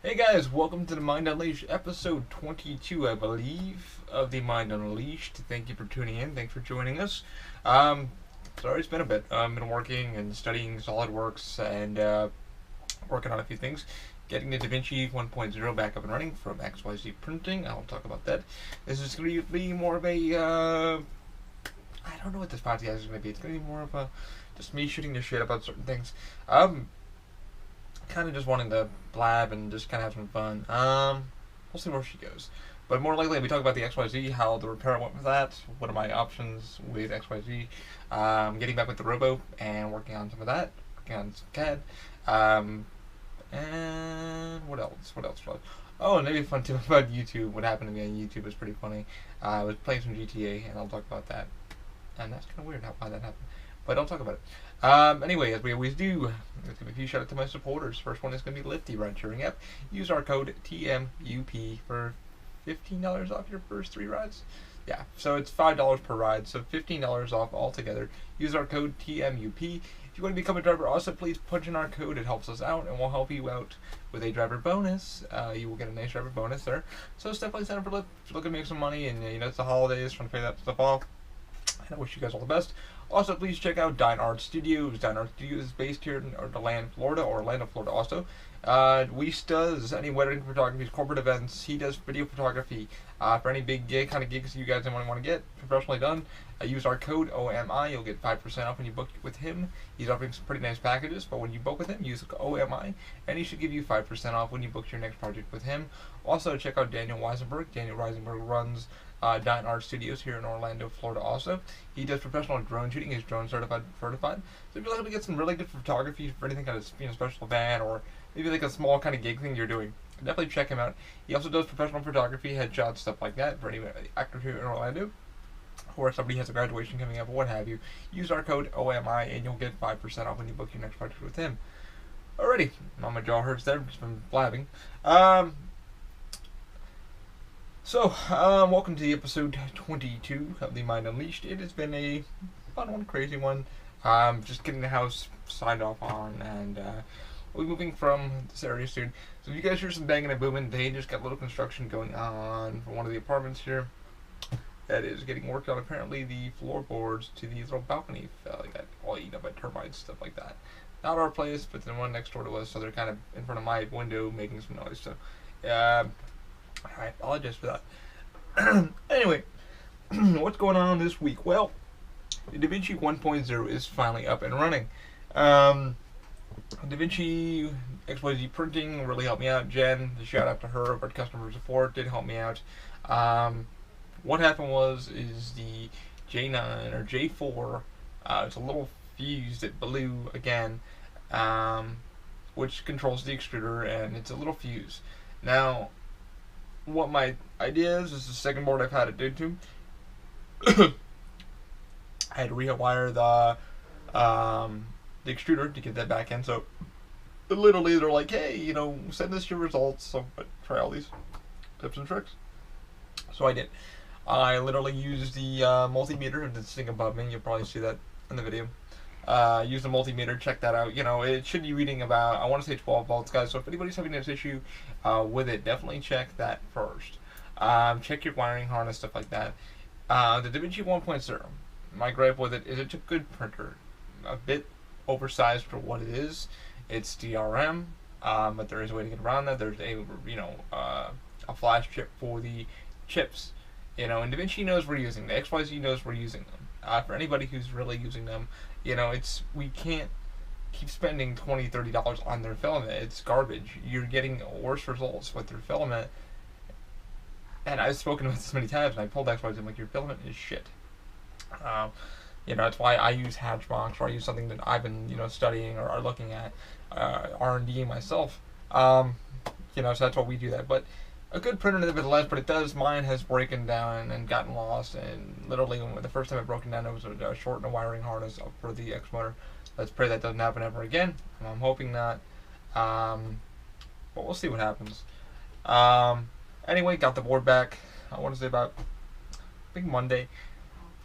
Hey guys, welcome to the Mind Unleashed, episode 22, I believe, of the Mind Unleashed. Thank you for tuning in. Thanks for joining us. Sorry, it's been a bit. I've been working and studying SolidWorks and working on a few things. Getting the DaVinci 1.0 back up and running from XYZ Printing. I'll talk about that. This is going to be more of a, I don't know what this podcast is going to be. It's going to be more of a, just me shooting the shit about certain things. Kind of just wanting to blab and just kind of have some fun. We'll see where she goes. But more likely, we talk about the XYZ, how the repair went with that, what are my options with XYZ, getting back with the Robo and working on some of that, working on some CAD, and what else? Oh, and maybe a fun tip about YouTube. What happened to me on YouTube was pretty funny. I was playing some GTA, and I'll talk about that. And that's kind of weird why that happened. But I'll talk about it. Anyway, as we always do, let's give a few shout out to my supporters. First one is going to be Lifty Ride Sharing App. Use our code TMUP for $15 off your first 3 rides. Yeah, so it's $5 per ride, so $15 off altogether. Use our code TMUP. If you want to become a driver, also please punch in our code. It helps us out, and we'll help you out with a driver bonus. You will get a nice driver bonus there. So it's definitely sign up for Lyft. If you're looking to make some money, and it's the holidays, trying to pay that stuff off. And I wish you guys all the best. Also, please check out Dine Art Studios. Dine Art Studios is based here in Orlando, Florida also. Weiss does any wedding photography, corporate events. He does video photography. For any big kind of gigs you guys want to get professionally done, use our code OMI. You'll get 5% off when you book with him. He's offering some pretty nice packages, but when you book with him, use OMI, and he should give you 5% off when you book your next project with him. Also, check out Daniel Wieselberg. Daniel Wieselberg runs Dine Art Studios here in Orlando, Florida also. He does professional drone shooting. He's drone certified. So if you're looking to get some really good photography for anything kind of special event or maybe like a small kind of gig thing you're doing, definitely check him out. He also does professional photography, headshots, stuff like that for any actor here in Orlando, or if somebody has a graduation coming up or what have you. Use our code OMI and you'll get 5% off when you book your next project with him. Alrighty, now my jaw hurts there just from blabbing. Welcome to the episode 22 of the Mind Unleashed. It has been a fun one, crazy one. Just getting the house signed off on, and we'll be moving from this area soon. So if you guys hear some banging and booming, they just got a little construction going on for one of the apartments here. That is getting worked on. Apparently the floorboards to these little balcony got all eaten up by termites, stuff like that. Not our place, but the one next door to us, so they're kind of in front of my window making some noise. So, I apologize for that. Anyway, what's going on this week? Well, the DaVinci 1.0 is finally up and running. DaVinci XYZ Printing really helped me out. Jen, the shout out to her about customer support, did help me out. What happened is the J9 or J4, it's a little fuse that blew again, which controls the extruder, and it's a little fuse. Now, what my idea is the second board I've had it done to. I had to rewire the extruder to get that back in. So literally they're like, hey, send us your results. So I try all these tips and tricks. So I did. I literally used the multimeter that's sitting above me. You'll probably see that in the video. Use the multimeter, check that out. It should be reading about, I want to say 12 volts, guys. So if anybody's having this issue with it, definitely check that first. Check your wiring harness, stuff like that. The DaVinci 1.0, my gripe with it is it's a good printer. A bit oversized for what it is. It's DRM, but there is a way to get around that. There's a flash chip for the chips. And DaVinci knows we're using them. The XYZ knows we're using them. For anybody who's really using them, we can't keep spending $20, $30 on their filament. It's garbage. You're getting worse results with their filament. And I've spoken about this many times, and I told XYZ, I'm like, your filament is shit. That's why I use Hatchbox, or I use something that I've been, studying or looking at, R&D myself. So that's why we do that. But a good printer nevertheless, but mine has broken down and gotten lost, and literally the first time it broke down, it was a short in a wiring harness for the X motor. Let's pray that doesn't happen ever again. I'm hoping not, but we'll see what happens. Anyway, got the board back, I want to say about, I think Monday.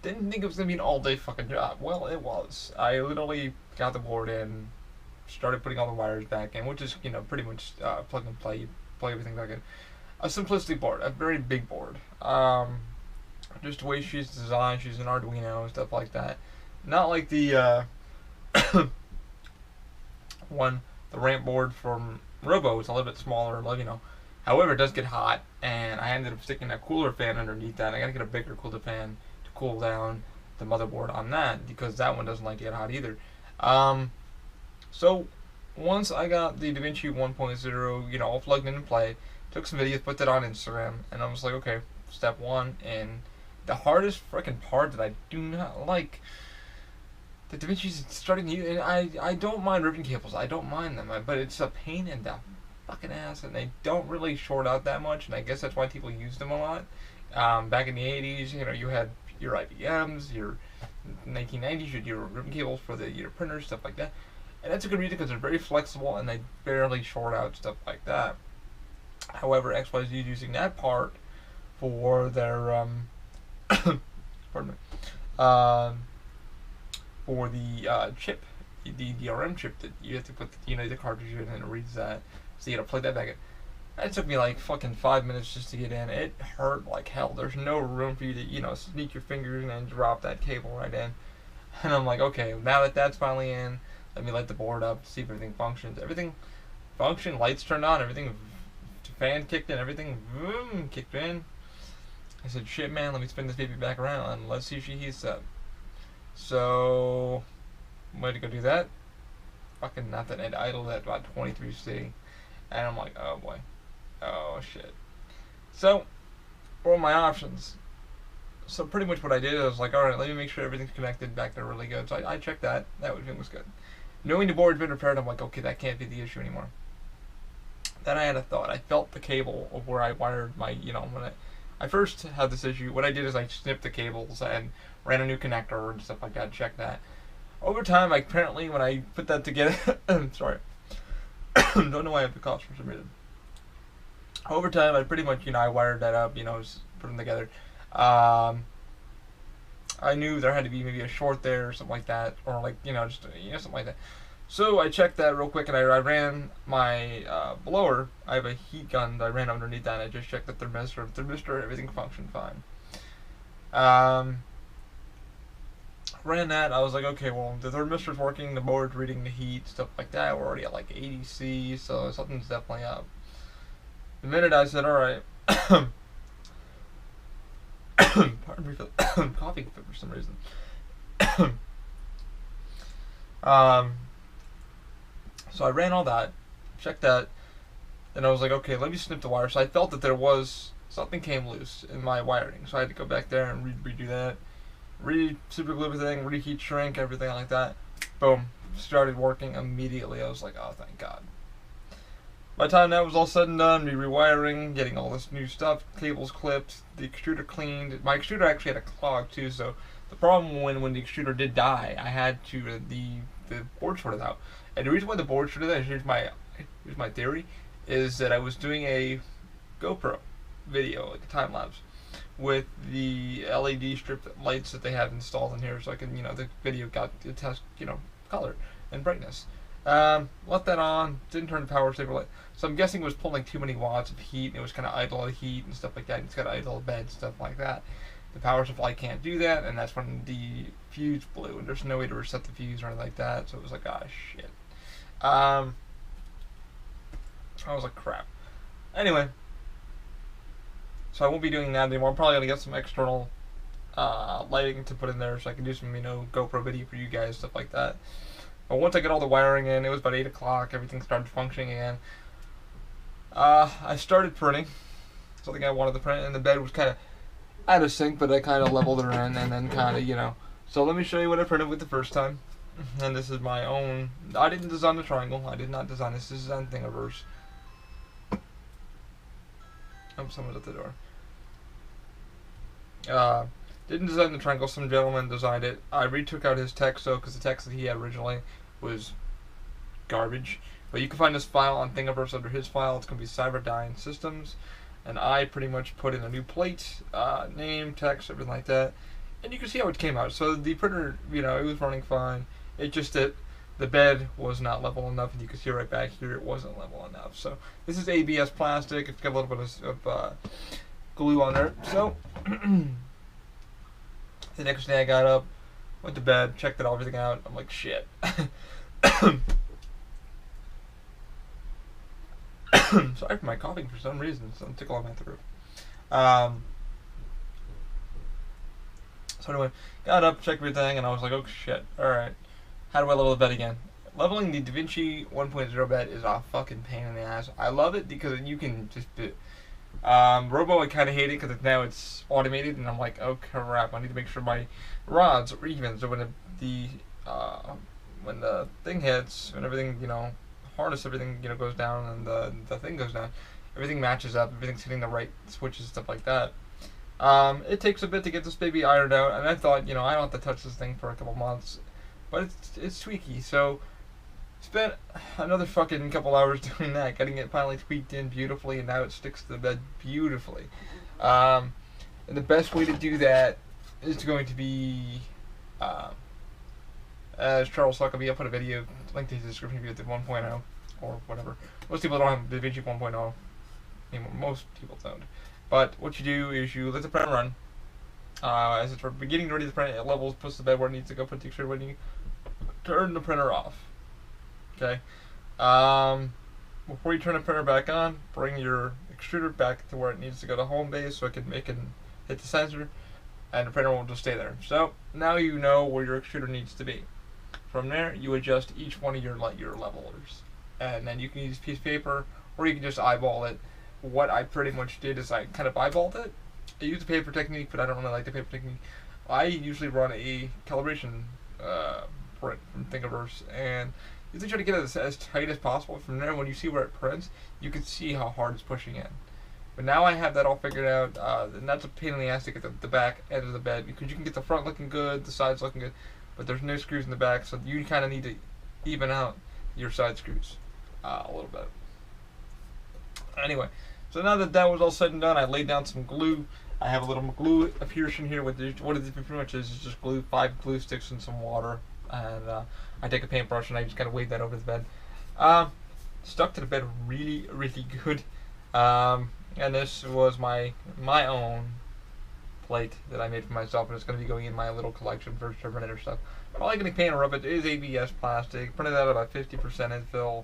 Didn't think it was going to be an all-day fucking job. Well, it was. I literally got the board in, started putting all the wires back in, which is, pretty much plug and play. plug everything back in. A simplistic board, a very big board. Just the way she's designed, she's an Arduino and stuff like that. Not like the the ramp board from Robo. It's a little bit smaller, However, it does get hot, and I ended up sticking a cooler fan underneath that. I gotta get a bigger cooler fan to cool down the motherboard on that, because that one doesn't like to get hot either. So once I got the DaVinci 1.0, all plugged in and played, took some videos, put that on Instagram, and I was like, okay, step one, and the hardest freaking part that I do not like, the DaVinci's starting to use, and I don't mind ribbon cables, I don't mind them, but it's a pain in the fucking ass, and they don't really short out that much, and I guess that's why people use them a lot. Back in the 80s, you had your IBMs, your 1990s, you had your ribbon cables for your printers, stuff like that. And that's a good reason, because they're very flexible and they barely short out, stuff like that. However, XYZ is using that part for their pardon me, for the chip, the DRM chip that you have to put the cartridge in, and it reads that. So you gotta plug that back in. That took me like fucking 5 minutes just to get in. It hurt like hell. There's no room for you to, sneak your fingers in and drop that cable right in. And I'm like, okay, now that that's finally in, let me light the board up, see if everything functions. Everything functioned, lights turned on, everything, fan kicked in, everything kicked in. I said, shit, man, let me spin this baby back around and let's see if she heats up. So, went to go do that. Fucking nothing. It idled at about 23C. And I'm like, oh boy. Oh shit. So, what were my options? So pretty much what I did, I was like, alright, let me make sure everything's connected back there really good. So I checked that. Everything was good. Knowing the board's been repaired, I'm like, okay, that can't be the issue anymore. Then I had a thought. I felt the cable of where I wired my, when I first had this issue, what I did is I snipped the cables and ran a new connector and stuff like that, checked that. Over time, apparently, when I put that together, sorry, don't know why I have the cough for some reason. Over time, I pretty much, I wired that up, just put them together. I knew there had to be maybe a short there or something like that, or just something like that. So I checked that real quick, and I ran my blower. I have a heat gun that I ran underneath that, and I just checked the thermistor. Everything functioned fine. Ran that. I was like, okay, well, the thermistor's working, the board's reading the heat, stuff like that. We're already at like 80C, so something's definitely up. The minute I said, all right, pardon me for coughing fit for some reason. So I ran all that, checked that, then I was like, okay, let me snip the wire. So I felt that there was, something came loose in my wiring. So I had to go back there and redo that, super glue everything, reheat shrink, everything like that. Boom, started working immediately. I was like, oh, thank God. By the time that was all said and done, rewiring, getting all this new stuff, cables clipped, the extruder cleaned. My extruder actually had a clog too, so the problem when the extruder did die, I had to, the board sorted out. And the reason why the board sorted out, here's my theory, is that I was doing a GoPro video, like a time lapse, with the LED strip lights that they have installed in here, so I can, the video got to test, color and brightness. Left that on, didn't turn the power saver light, so I'm guessing it was pulling too many watts of heat, and it was kind of idle heat and stuff like that. It's got idle bed, stuff like that. The power supply can't do that, and that's when the fuse blew, and there's no way to reset the fuse or anything like that, so it was like, ah, shit. I was like, crap. Anyway, so I won't be doing that anymore. I'm probably going to get some external lighting to put in there so I can do some, GoPro video for you guys, stuff like that. But once I get all the wiring in, it was about 8 o'clock, everything started functioning again. I started printing, something I wanted to print, and the bed was kind of out of sync, but I kind of leveled her in, and then kind of, So let me show you what I printed with the first time. And this is my own, I didn't design the triangle, I did not design this is on Thingiverse. Oh, someone's at the door. Didn't design the triangle, some gentleman designed it. I retook out his text though, because the text that he had originally was garbage. But you can find this file on Thingiverse under his file. It's going to be Cyberdyne Systems. And I pretty much put in a new plate, name, text, everything like that. And you can see how it came out. So the printer, it was running fine. It just that the bed was not level enough, and you could see right back here it wasn't level enough. So this is ABS plastic. It's got a little bit of glue on there. So the next day I got up, went to bed, checked everything out. I'm like, shit. Sorry for my coughing for some reason. Some tickle on my throat. So anyway, got up, checked everything, and I was like, oh shit, alright. How do I level the bed again? Leveling the Vinci 1.0 bed is a fucking pain in the ass. I love it because you can just Robo, I kind of hate it because now it's automated, and I'm like, oh crap, I need to make sure my rods are even. So when the thing hits, when everything, harness, everything, goes down, and the thing goes down, everything matches up, everything's hitting the right switches, stuff like that. It takes a bit to get this baby ironed out, and I thought, I don't have to touch this thing for a couple months, but it's tweaky, so spent another fucking couple hours doing that, getting it finally tweaked in beautifully, and now it sticks to the bed beautifully. And the best way to do that is going to be, as Charles Huckabee, I'll put a video, link to his description if you did 1.0, or whatever. Most people don't have Vinci 1.0. I mean, most people don't. But what you do is you let the printer run. As it's beginning to ready the printer, it levels, puts the bed where it needs to go, put the extruder where you turn the printer off. Okay. Before you turn the printer back on, bring your extruder back to where it needs to go to home base so it can hit the sensor, and the printer will just stay there. So now you know where your extruder needs to be. From there, you adjust each one of your levelers, and then you can use a piece of paper, or you can just eyeball it. What I pretty much did is I kind of eyeballed it. I use the paper technique, but I don't really like the paper technique. I usually run a calibration print from Thingiverse, and usually try to get it as tight as possible. From there, when you see where it prints, you can see how hard it's pushing in. But now I have that all figured out, and that's a pain in the ass to get the back end of the bed, because you can get the front looking good, the sides looking good, but there's no screws in the back, so you kind of need to even out your side screws a little bit. Anyway, so now that that was all said and done, I laid down some glue. I have a little glue application here. What it pretty much is just glue, 5 glue sticks and some water, and I take a paintbrush and I just kind of wave that over the bed. Stuck to the bed really, really good. And this was my own plate that I made for myself, and it's going to be going in my little collection for Terminator stuff. Probably going to paint her up. It is ABS plastic. Printed out about 50% infill.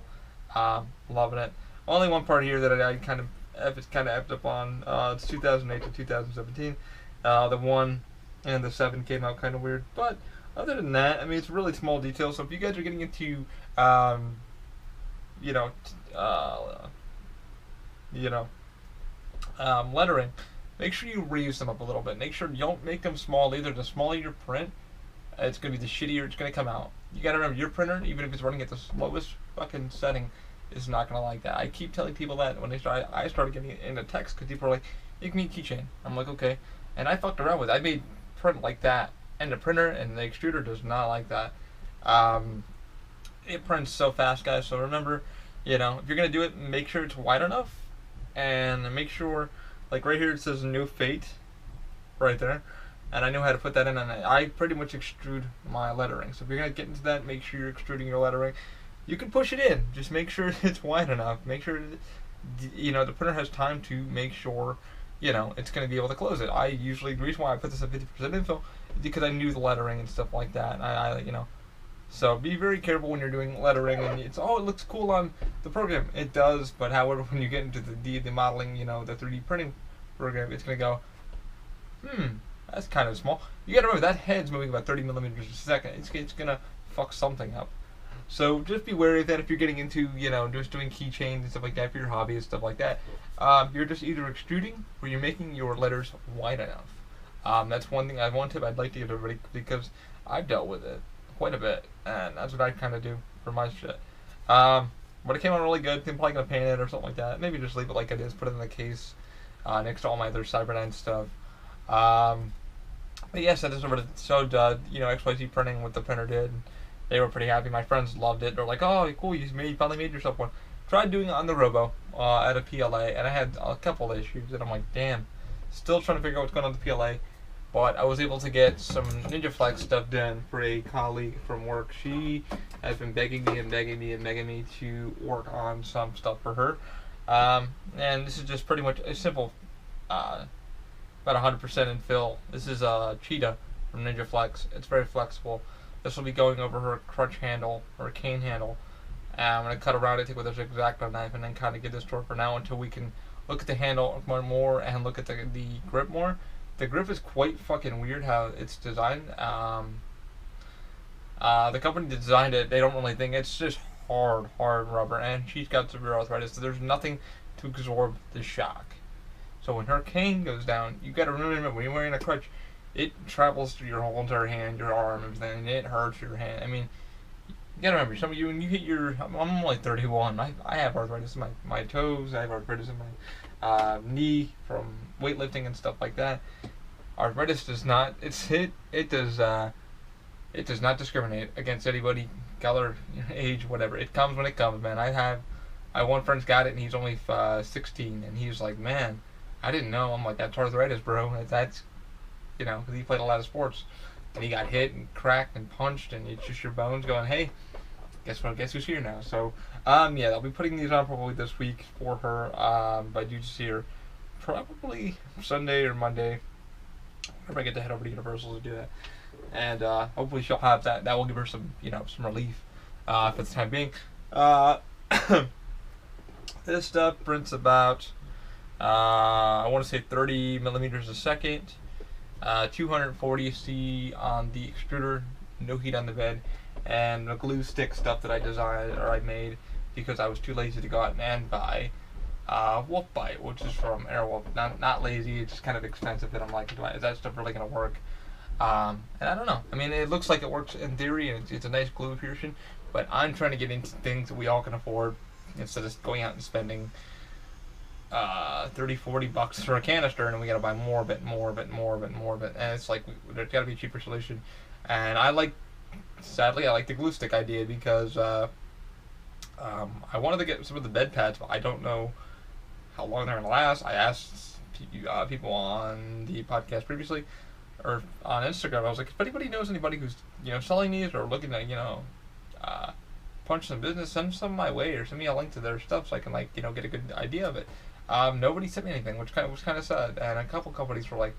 Loving it. Only one part here that I kind of effed up on. It's 2008 to 2017. The 1 and the 7 came out kind of weird, but other than that, I mean, it's really small details. So if you guys are getting into, lettering, make sure you reuse them up a little bit. Make sure you don't make them small either. The smaller your print, it's going to be the shittier it's going to come out. You got to remember, your printer, even if it's running at the slowest fucking setting, is not going to like that. I keep telling people that when I started getting into text, because people are like, you can make keychain. I'm like, okay. And I fucked around with it. I made print like that, and the printer and the extruder does not like that. It prints so fast, guys, so remember, if you're going to do it, make sure it's wide enough, and make sure, like right here it says no fate, right there, and I know how to put that in, and I pretty much extrude my lettering. So if you're going to get into that, make sure you're extruding your lettering. You can push it in, just make sure it's wide enough, make sure, the printer has time to make sure, it's going to be able to close it. The reason why I put this at 50% infill is because I knew the lettering and stuff like that, and so be very careful when you're doing lettering, and it looks cool on the program. It does, but however, when you get into the modeling, the 3D printing program, it's going to go, that's kind of small. You got to remember, that head's moving about 30 millimeters a second. It's going to fuck something up. So just be wary of that if you're getting into, just doing keychains and stuff like that for your hobby and stuff like that. You're just either extruding or you're making your letters wide enough. That's one thing I'd like to give everybody, because I've dealt with it quite a bit, and that's what I kind of do for my shit. But it came out really good. I'm probably going to paint it or something like that. Maybe just leave it like it is, put it in the case next to all my other Cyberdyne stuff. But yes, I just showed XYZ printing what the printer did. They were pretty happy. My friends loved it. They're like, oh, cool, you finally made yourself one. Tried doing it on the Robo at a PLA, and I had a couple issues, and I'm like, damn. Still trying to figure out what's going on with the PLA. but I was able to get some Ninja Flex stuff done for a colleague from work. She has been begging me and begging me and begging me to work on some stuff for her. And this is just pretty much a simple, about 100% in fill. This is a Cheetah from Ninja Flex. It's very flexible. This will be going over her crutch handle, or cane handle. I'm going to cut around it, take with a X-Acto knife, and then kind of get this to her for now until we can look at the handle more and look at the grip more. The grip is quite fucking weird how it's designed. The company that designed it, they don't really think it's just hard rubber, and she's got severe arthritis, so there's nothing to absorb the shock. So when her cane goes down, you got to remember when you're wearing a crutch, it travels through your whole entire hand, your arm, everything, and it hurts your hand. I mean, you got to remember, some of you, when you hit your, I'm only 31, I have arthritis in my toes, I have arthritis in my knee from weightlifting and stuff like that. Arthritis does not, it does not discriminate against anybody, color, age, whatever. It comes when it comes, man. I one friend's got it, and he's only 16, and he's like, man, I didn't know. I'm like, that's arthritis, bro. That's, because he played a lot of sports, and he got hit and cracked and punched, and it's just your bones going, hey, guess what? Guess who's here now? So, yeah, I'll be putting these on probably this week for her, but you see her probably Sunday or Monday. Whenever I get to head over to Universal to do that. And hopefully she'll have that. That will give her some, some relief for the time being. This stuff prints about, I want to say 30 millimeters a second, 240 C on the extruder, no heat on the bed, and the glue stick stuff that I designed or I made because I was too lazy to go out and buy Wolf Bite, which is from Airwolf. Not lazy, it's just kind of expensive, and I'm like, is that stuff really going to work? And I don't know. I mean, it looks like it works in theory, and it's a nice glue fusion, but I'm trying to get into things that we all can afford instead of going out and spending $30-40 for a canister, and we got to buy more of it, and it's like, there's got to be a cheaper solution. And sadly, I like the glue stick idea because I wanted to get some of the bed pads, but I don't know how long they're going to last. I asked people on the podcast previously, or on Instagram. I was like, if anybody knows anybody who's selling these or looking to punch some business, send some my way or send me a link to their stuff so I can get a good idea of it. Nobody sent me anything, which was kind of sad. And a couple companies were like,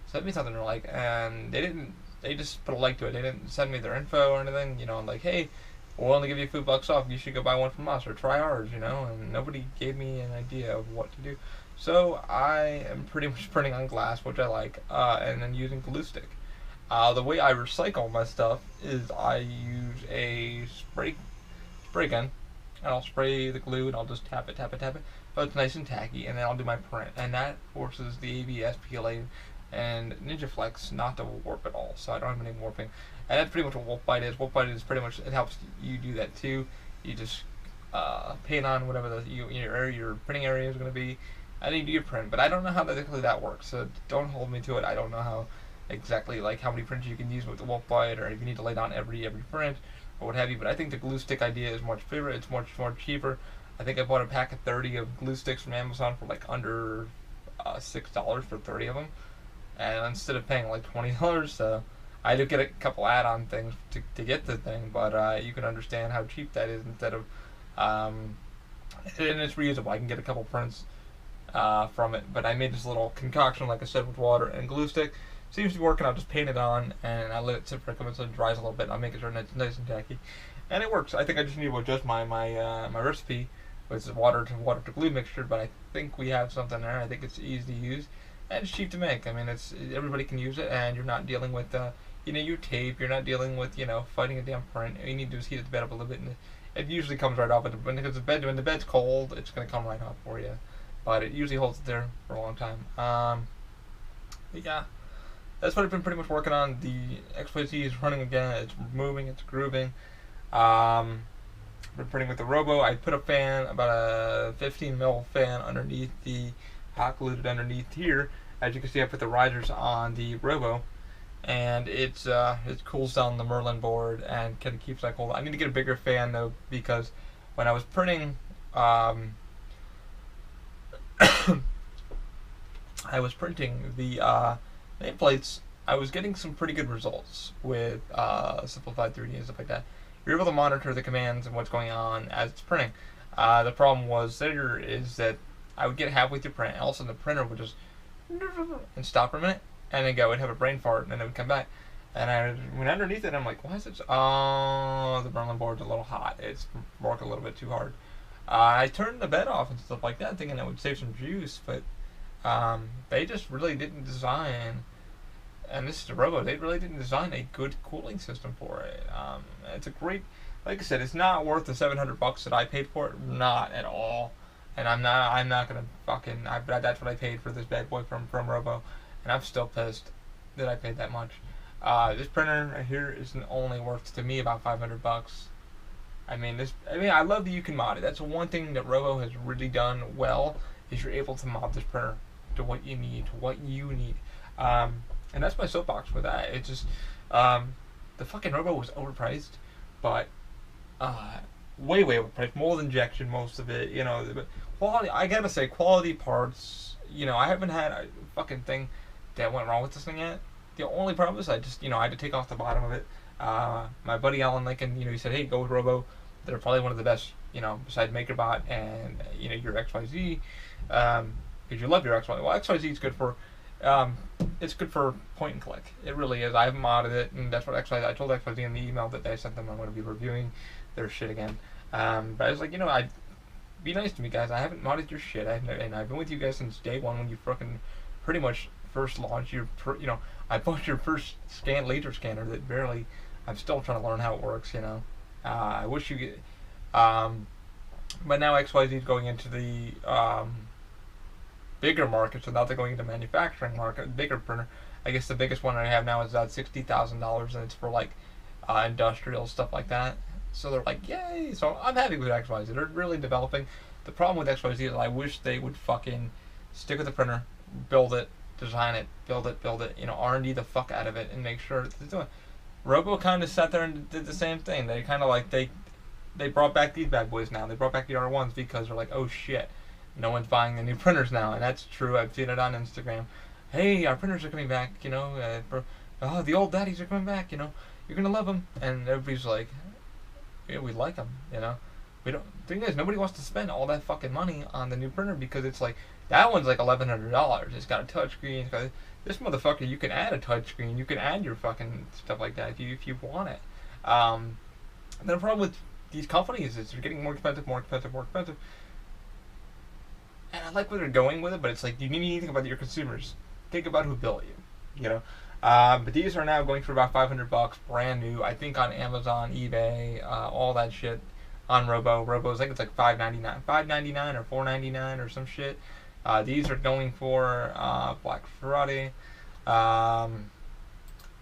sent me something, and they just put a link to it. They didn't send me their info or anything. I'm like, hey, we'll only give you $5 off. You should go buy one from us or try ours. And nobody gave me an idea of what to do. So I am pretty much printing on glass, which I like, and then using glue stick. The way I recycle my stuff is I use a spray gun, and I'll spray the glue, and I'll just tap it, but it's nice and tacky, and then I'll do my print, and that forces the ABS, PLA, and Ninja Flex not to warp at all, so I don't have any warping. And that's pretty much what Wolf Bite is. Wolf Bite is pretty much, it helps you do that too. You just paint on whatever your printing area is going to be, and you do your print, but I don't know how exactly that works, so don't hold me to it. I don't know how exactly, how many prints you can use with the Wolf Bite, or if you need to lay down every print, or what have you, but I think the glue stick idea is much better. It's much more cheaper. I think I bought a pack of 30 of glue sticks from Amazon for under $6 for 30 of them, and instead of paying $20, so I did get a couple add-on things to get the thing, but you can understand how cheap that is instead of, and it's reusable. I can get a couple prints from it, but I made this little concoction, like I said, with water and glue stick. Seems to be working. I'll just paint it on, and I let it sit for a couple minutes so it dries a little bit, and I'll make it sure it's nice and tacky. And it works. I think I just need to adjust my recipe, which is water to glue mixture, but I think we have something there. I think it's easy to use, and it's cheap to make. I mean, everybody can use it, and you're not dealing with your tape. You're not dealing with fighting a damn print. All you need to do is heat the bed up a little bit, and it usually comes right off. When the bed's cold, it's gonna come right off for you, but it usually holds it there for a long time. But yeah. That's what I've been pretty much working on. The XYZ is running again. It's moving. It's grooving. Been printing with the Robo. I put a fan, about a 15 mil fan underneath the hot glued underneath here. As you can see, I put the risers on the Robo, and it cools down the Merlin board and kind of keeps that cold. I need to get a bigger fan though, because when I was printing, I was printing the nameplates I was getting some pretty good results with simplified 3D and stuff like that. You're able to monitor the commands and what's going on as it's printing. The problem was there is that I would get halfway through print, and all of a sudden the printer would just and stop for a minute, and then go and have a brain fart, and then it would come back. And I went underneath it, and I'm like, why is it? Oh, the Berlin board's a little hot. It's working a little bit too hard. I turned the bed off and stuff like that, thinking that would save some juice, but they just really didn't design. And this is a Robo. They really didn't design a good cooling system for it. It's a great, like I said, it's not worth the $700 that I paid for it. Not at all. And I'm not gonna fucking. That's what I paid for this bad boy from Robo, and I'm still pissed that I paid that much. This printer right here is only worth to me about $500. I mean, I love that you can mod it. That's one thing that Robo has really done well, is you're able to mod this printer to what you need. And that's my soapbox with that. It's just, the fucking Robo was overpriced, but, way overpriced. Mold injection, most of it, but quality, I gotta say, quality parts, I haven't had a fucking thing that went wrong with this thing yet. The only problem is I just, I had to take off the bottom of it. My buddy Alan Lincoln, he said, hey, go with Robo. They're probably one of the best, besides MakerBot and, your XYZ, because you love your XYZ. Well, XYZ is good for, it's good for point and click. It really is. I haven't modded it, and that's what I told XYZ in the email that I sent them I'm going to be reviewing their shit again. But I was like, be nice to me, guys. I haven't modded your shit, and I've been with you guys since day one when you fucking pretty much first launched your, I bought your first laser scanner that barely, I'm still trying to learn how it works, I wish you get, but now XYZ is going into the, bigger market, so now they're going into manufacturing market, bigger printer. I guess the biggest one I have now is $60,000, and it's for like industrial stuff like that. So they're like, yay! So I'm happy with XYZ. They're really developing. The problem with XYZ is I wish they would fucking stick with the printer, build it, design it, build it, R&D the fuck out of it, and make sure that they're doing. Robo kind of sat there and did the same thing. They kind of like they brought back these bad boys now. They brought back the R1s because they're like, oh shit. No one's buying the new printers now, and that's true. I've seen it on Instagram. Hey, our printers are coming back, the old daddies are coming back, you're gonna love them. And everybody's like, yeah, we like them, We don't. Thing is, nobody wants to spend all that fucking money on the new printer because it's like, that one's like $1,100. It's got a touchscreen. This motherfucker, you can add a touchscreen. You can add your fucking stuff like that if you want it. The problem with these companies is they're getting more expensive. And I like where they're going with it, but it's like, you need to think about your consumers. Think about who built you, But these are now going for about $500, brand new. I think on Amazon, eBay, all that shit. On Robo, I think it's like $5.99 or $4.99 or some shit. These are going for Black Friday.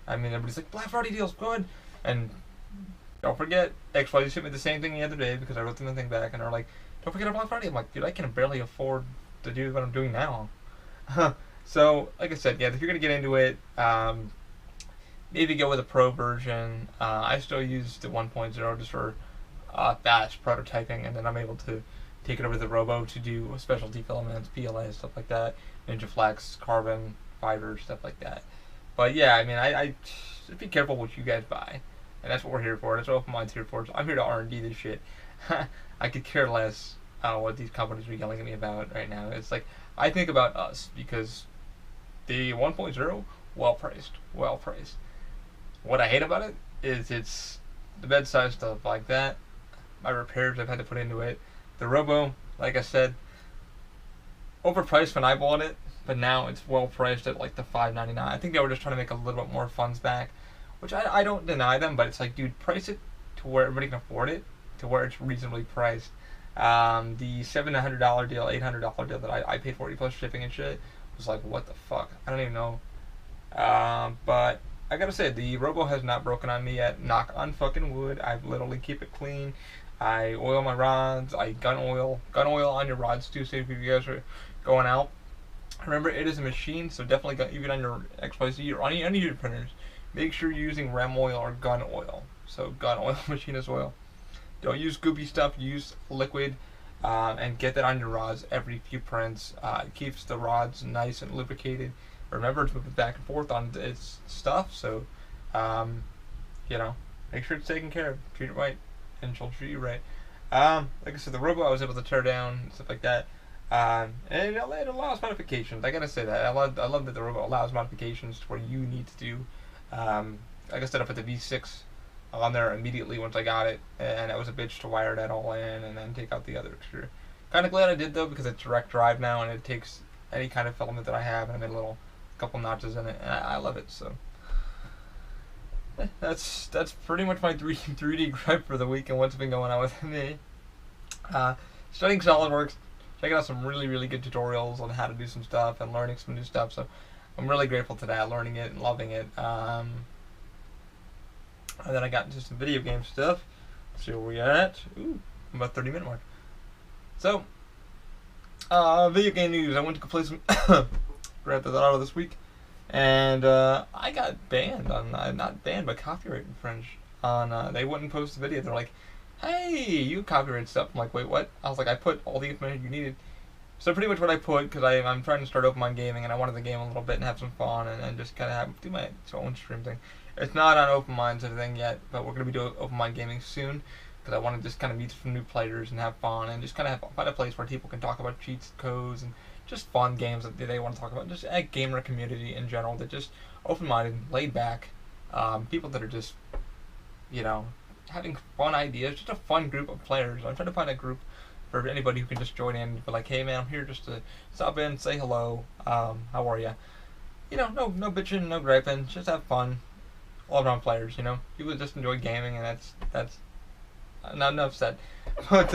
Everybody's like, Black Friday deals, good. And don't forget, XYZ sent me the same thing the other day because I wrote them the thing back, and they're like, don't forget our Black Friday. I'm like, dude, I can barely afford to do what I'm doing now. So, like I said, yeah, if you're going to get into it, maybe go with a pro version. I still use the 1.0 just for fast prototyping, and then I'm able to take it over to the Robo to do specialty filaments, PLA, stuff like that, Ninja Flex, carbon, fiber, stuff like that. But yeah, I just be careful what you guys buy, and that's what we're here for. That's what Open Mind's here for. So I'm here to R&D this shit. I could care less what these companies are yelling at me about right now. It's like, I think about us, because the 1.0, well priced. What I hate about it is it's the bedside stuff like that, my repairs I've had to put into it. The Robo, like I said, overpriced when I bought it, but now it's well priced at like the $5.99. I think they were just trying to make a little bit more funds back, which I don't deny them, but it's like, dude, price it to where everybody can afford it, to where it's reasonably priced. The $700 deal, $800 deal that I paid for, plus shipping and shit, was like, what the fuck? I don't even know. But I gotta say, the Robo has not broken on me yet. Knock on fucking wood. I literally keep it clean. I oil my rods. I gun oil on your rods too. So if you guys are going out, remember, it is a machine. So definitely, even on your XYZ or on any of your printers, make sure you're using rem oil or gun oil. So gun oil, machinist oil. Don't use goopy stuff. Use liquid, and get that on your rods every few prints. It keeps the rods nice and lubricated. remember to move it back and forth on its stuff. So, you know, make sure it's taken care of, treat it right, and she'll treat you right. Like I said, the robot I was able to tear down and stuff like that. And it allows modifications. I gotta say that I love that the robot allows modifications to where you need to do. Like I said, I put the V6 on there immediately once I got it, and it was a bitch to wire that all in and then take out the other extra. Kind of glad I did though, because it's direct drive now and it takes any kind of filament that I have and I made a little couple notches in it, and I love it. So that's pretty much my 3D gripe for the week and what's been going on with me. Studying SolidWorks, checking out some really good tutorials on how to do some stuff and learning some new stuff. So I'm really grateful to that, learning it and loving it. And then I got into some video game stuff. Let's see where we at. Ooh, about 30-minute mark. So, video game news. I went to go play some Grand Theft Auto this week, and I got banned on not banned, but copyright infringed on. They wouldn't post the video. They're like, "Hey, you copyright stuff." I'm like, "Wait, what?" I was like, "I put all the information you needed." So pretty much what I put, because I'm trying to start Open Mind Gaming, and I wanted to game a little bit and have some fun, and just kind of do my own stream thing. It's not on Open Mind's thing yet, but we're going to be doing Open Mind Gaming soon, because I want to just kind of meet some new players and have fun, and just kind of find a place where people can talk about cheats, codes, and just fun games that they want to talk about. Just a gamer community in general that just open-minded, laid back, people that are just, you know, having fun ideas, just a fun group of players. I'm trying to find a group for anybody who can just join in and be like, "Hey man, I'm here just to stop in, say hello, how are ya?" You know, no bitching, no griping, just have fun. All around players, you know. People just enjoy gaming, and that's not enough said. But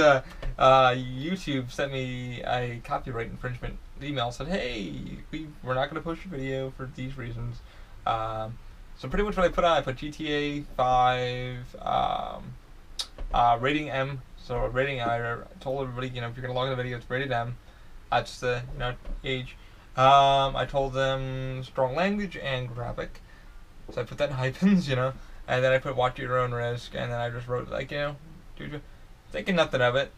YouTube sent me a copyright infringement email. Said, "Hey, we're not going to post your video for these reasons." So pretty much what I put GTA 5, rating M. So rating, I told everybody, you know, if you're going to log in the video, it's rated M. That's the, you know, age. I told them strong language and graphic. So I put that in hyphens, you know, and then I put watch at your own risk, and then I just wrote, like, you know, dude, thinking nothing of it.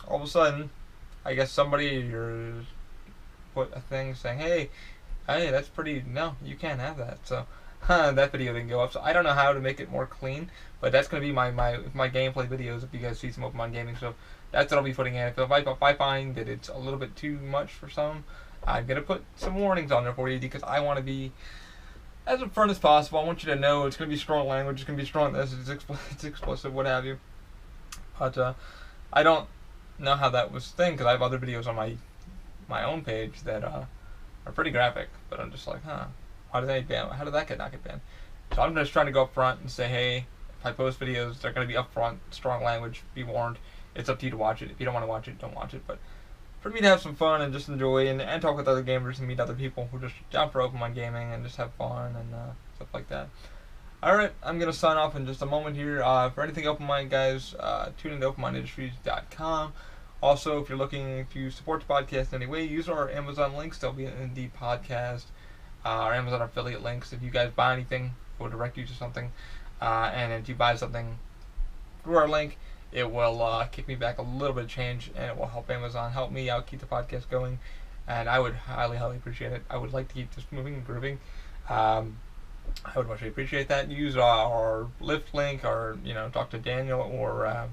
All of a sudden, I guess somebody put a thing saying, hey, that's pretty, no, you can't have that. So that video didn't go up. So I don't know how to make it more clean, but that's going to be my gameplay videos if you guys see some Open Mind Gaming stuff. That's what I'll be putting in. If I find that it's a little bit too much for some, I'm going to put some warnings on there for you, because I want to be as upfront as possible. I want you to know it's going to be strong language, it's going to be strong this, it's explicit, what have you. But I don't know how that was thing, because I have other videos on my own page that are pretty graphic, but I'm just like, how did that not get banned? So I'm just trying to go up front and say, hey, if I post videos, they're going to be upfront, strong language, be warned. It's up to you to watch it. If you don't want to watch it, don't watch it. But for me to have some fun and just enjoy and talk with other gamers and meet other people who just down for Open Mind Gaming and just have fun and stuff like that. Alright, I'm going to sign off in just a moment here. For anything Open Mind, guys, tune into openmindindustries.com. Also, if you're looking to support the podcast in any way, use our Amazon links. They'll be in the podcast. Our Amazon affiliate links. If you guys buy anything, it will direct you to something. And if you buy something through our link, it will kick me back a little bit of change, and it will help Amazon help me out, keep the podcast going, and I would highly appreciate it. I would like to keep this moving and grooving. I would much appreciate that. Use our Lyft link, or talk to Daniel or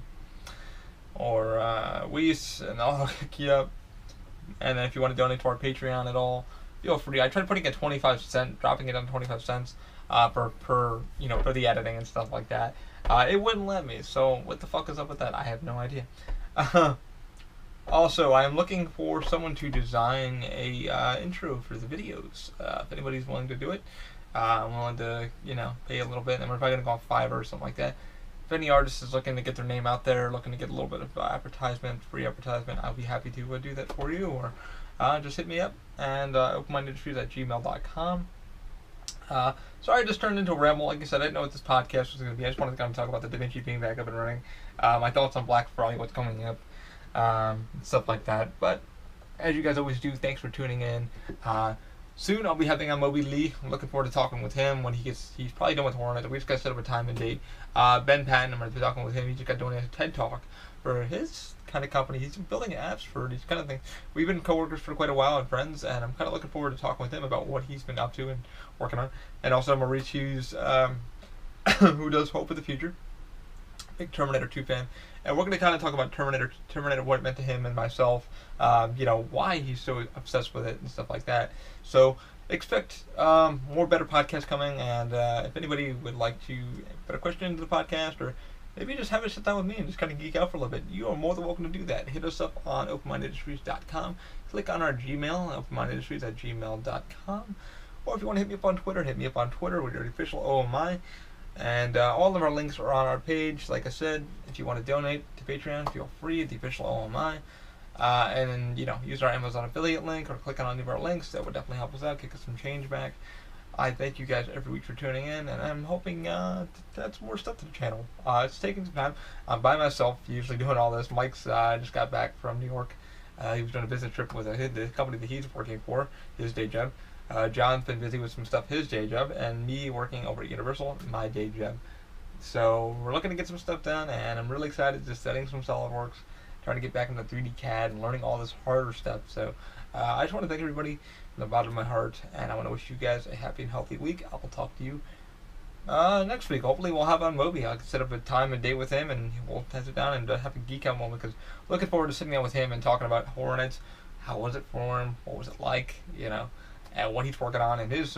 Weiss, and I'll hook you up. And then if you want to donate to our Patreon at all, feel free. I tried putting it 25 cents, dropping it down to 25 cents per for the editing and stuff like that. It wouldn't let me, so what the fuck is up with that? I have no idea. Also, I am looking for someone to design a intro for the videos. If anybody's willing to do it, I'm willing to, pay a little bit. And we're probably going to go on Fiverr or something like that. If any artist is looking to get their name out there, looking to get a little bit of free advertisement, I'll be happy to do that for you. Or just hit me up, and openmindindustries@gmail.com. Sorry, I just turned into a ramble. Like I said, I didn't know what this podcast was going to be. I just wanted to kind of talk about the Da Vinci being back up and running. My thoughts on Black Friday, what's coming up, stuff like that. But as you guys always do, thanks for tuning in. Soon I'll be having on Moby Lee. I'm looking forward to talking with him when he's probably done with Hornet. We just got to set up a time and date. Ben Patton, I'm going to be talking with him. He just got doing a TED Talk for his kind of company. He's been building apps for these kind of things. We've been coworkers for quite a while and friends, and I'm kind of looking forward to talking with him about what he's been up to and working on. And also Maurice Hughes, who does Hope for the Future. Big Terminator 2 fan, and we're going to kind of talk about Terminator, what it meant to him and myself, why he's so obsessed with it and stuff like that. So expect more better podcasts coming, and if anybody would like to put a question into the podcast, or maybe just have a sit down with me and just kind of geek out for a little bit, you are more than welcome to do that. Hit us up on openmindedindustries.com, click on our Gmail, openmindedindustries@gmail.com, or if you want to hit me up on Twitter, hit me up on Twitter with your official OMI. And all of our links are on our page. Like I said, if you want to donate to Patreon, feel free at the official OMI. And then, use our Amazon affiliate link or click on any of our links. That would definitely help us out, kick us some change back. I thank you guys every week for tuning in, and I'm hoping to add some more stuff to the channel. It's taking some time. I'm by myself, usually doing all this. Mike's just got back from New York. He was doing a business trip with the company that he's working for, his day job. John's been busy with some stuff, his day job, and me working over at Universal, my day job. So we're looking to get some stuff done, and I'm really excited, just setting some SolidWorks, trying to get back into 3D CAD and learning all this harder stuff. So I just want to thank everybody from the bottom of my heart, and I want to wish you guys a happy and healthy week. I will talk to you next week. Hopefully we'll have on Moby. I can set up a time and date with him, and we'll sit down and have a geek out moment, because looking forward to sitting down with him and talking about Horror Nights. How was it for him? What was it like? And what he's working on in his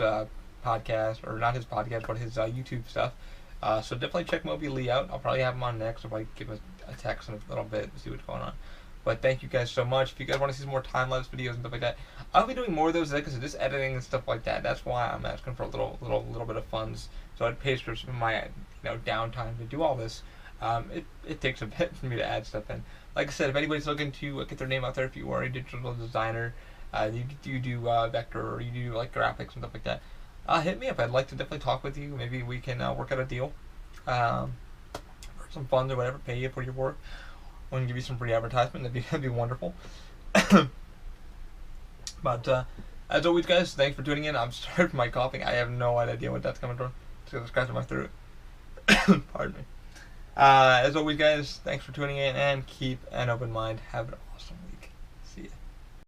podcast, or not his podcast, but his YouTube stuff. So definitely check Moby Lee out. I'll probably have him on next, if I give him a text in a little bit to see what's going on. But thank you guys so much. If you guys want to see some more time-lapse videos and stuff like that, I'll be doing more of those, because of just editing and stuff like that. That's why I'm asking for a little bit of funds, so it pays for some of my downtime to do all this. It takes a bit for me to add stuff in. Like I said, if anybody's looking to get their name out there, if you are a digital designer, you do vector, or you do like graphics and stuff like that, hit me up. I'd like to definitely talk with you. Maybe we can work out a deal, for some funds or whatever, pay you for your work. I can give you some free advertisement. That'd be wonderful. But as always, guys, thanks for tuning in. I'm sorry for my coughing. I have no idea what that's coming from. It's got a scratch in my throat. Pardon me. As always, guys, thanks for tuning in, and keep an open mind. Have an awesome week. See ya.